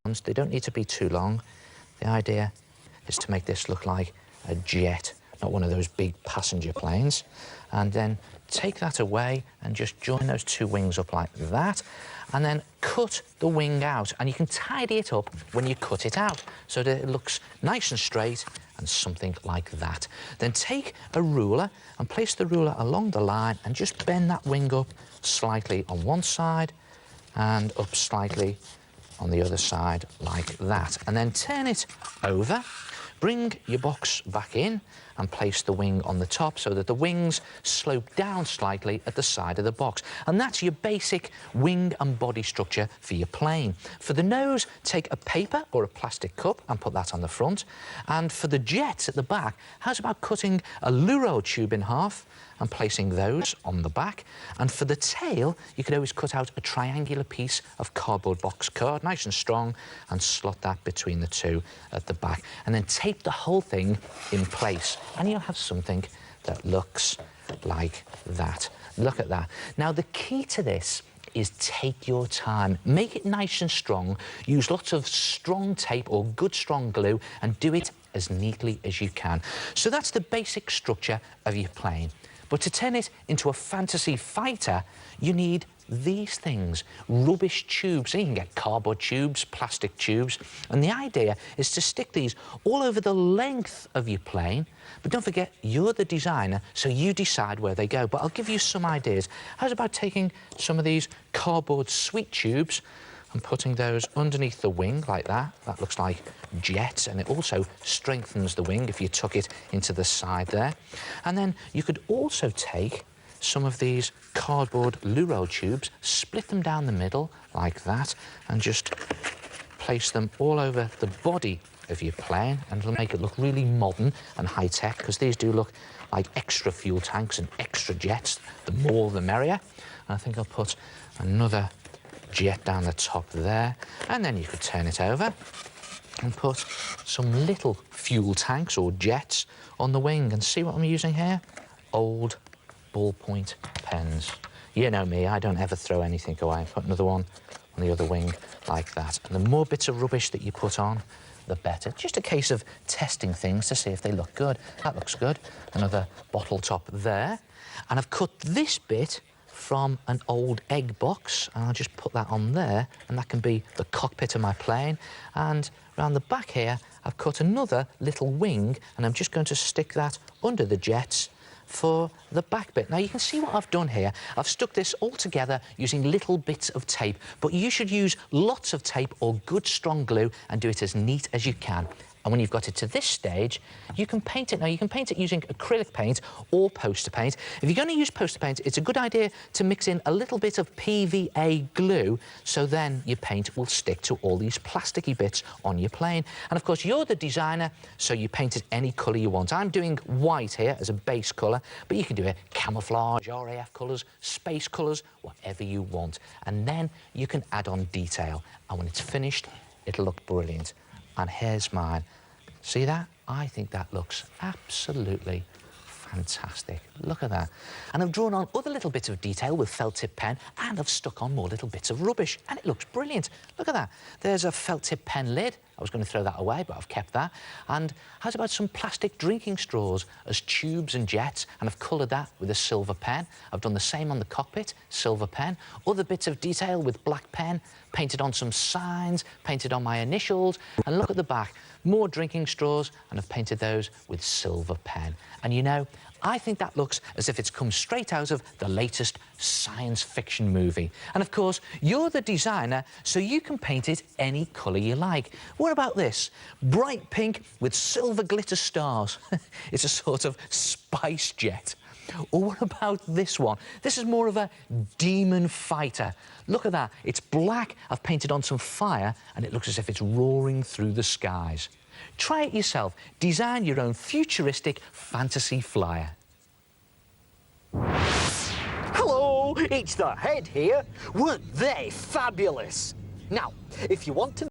ones. They don't need to be too long. The idea is to make this look like a jet, not one of those big passenger planes. And then take that away and just join those two wings up like that, and then cut the wing out. And you can tidy it up when you cut it out so that it looks nice and straight and something like that. Then take a ruler and place the ruler along the line and just bend that wing up slightly on one side and up slightly on the other side like that. And then turn it over. Bring your box back in and place the wing on the top so that the wings slope down slightly at the side of the box. And that's your basic wing and body structure for your plane. For the nose, take a paper or a plastic cup and put that on the front. And for the jets at the back, how's about cutting a Luro tube in half and placing those on the back? And for the tail, you could always cut out a triangular piece of cardboard box card, nice and strong, and slot that between the two at the back. And then tape the whole thing in place, and you'll have something that looks like that. Look at that. Now, the key to this is take your time. Make it nice and strong. Use lots of strong tape or good strong glue and do it as neatly as you can. So that's the basic structure of your plane. But to turn it into a fantasy fighter, you need these things, rubbish tubes. So you can get cardboard tubes, plastic tubes, and the idea is to stick these all over the length of your plane. But don't forget, you're the designer, so you decide where they go. But I'll give you some ideas. How's about taking some of these cardboard sweet tubes and putting those underneath the wing like that? That looks like jets, and it also strengthens the wing if you tuck it into the side there. And then you could also take some of these cardboard Luro tubes, split them down the middle like that, and just place them all over the body of your plane, and it'll make it look really modern and high-tech, because these do look like extra fuel tanks and extra jets. The more the merrier. And I think I'll put another jet down the top there, and then you could turn it over and put some little fuel tanks or jets on the wing. And see what I'm using here? Old ballpoint pens. You know me, I don't ever throw anything away. Put another one on the other wing like that. And the more bits of rubbish that you put on, the better. Just a case of testing things to see if they look good. That looks good. Another bottle top there. And I've cut this bit from an old egg box, and I'll just put that on there, and that can be the cockpit of my plane. And around the back here, I've cut another little wing, and I'm just going to stick that under the jets for the back bit. Now, you can see what I've done here. I've stuck this all together using little bits of tape, but you should use lots of tape or good strong glue and do it as neat as you can. And when you've got it to this stage, you can paint it. Now, you can paint it using acrylic paint or poster paint. If you're going to use poster paint, it's a good idea to mix in a little bit of PVA glue, so then your paint will stick to all these plasticky bits on your plane. And, of course, you're the designer, so you paint it any colour you want. I'm doing white here as a base colour, but you can do it camouflage, RAF colours, space colours, whatever you want. And then you can add on detail. And when it's finished, it'll look brilliant. And here's mine. See that? I think that looks absolutely fantastic. Look at that. And I've drawn on other little bits of detail with felt tip pen, and I've stuck on more little bits of rubbish, and it looks brilliant. Look at that. There's a felt tip pen lid. I was going to throw that away, but I've kept that. And how's about some plastic drinking straws as tubes and jets? And I've coloured that with a silver pen. I've done the same on the cockpit, silver pen. Other bits of detail with black pen, painted on some signs, painted on my initials. And look at the back, more drinking straws, and I've painted those with silver pen. And you know, I think that looks as if it's come straight out of the latest science fiction movie. And of course, you're the designer, so you can paint it any colour you like. What about this? Bright pink with silver glitter stars. It's a sort of spice jet. Or what about this one? This is more of a demon fighter. Look at that. It's black. I've painted on some fire, and it looks as if it's roaring through the skies. Try it yourself. Design your own futuristic fantasy flyer. Hello, it's the head here. Weren't they fabulous? Now, if you want to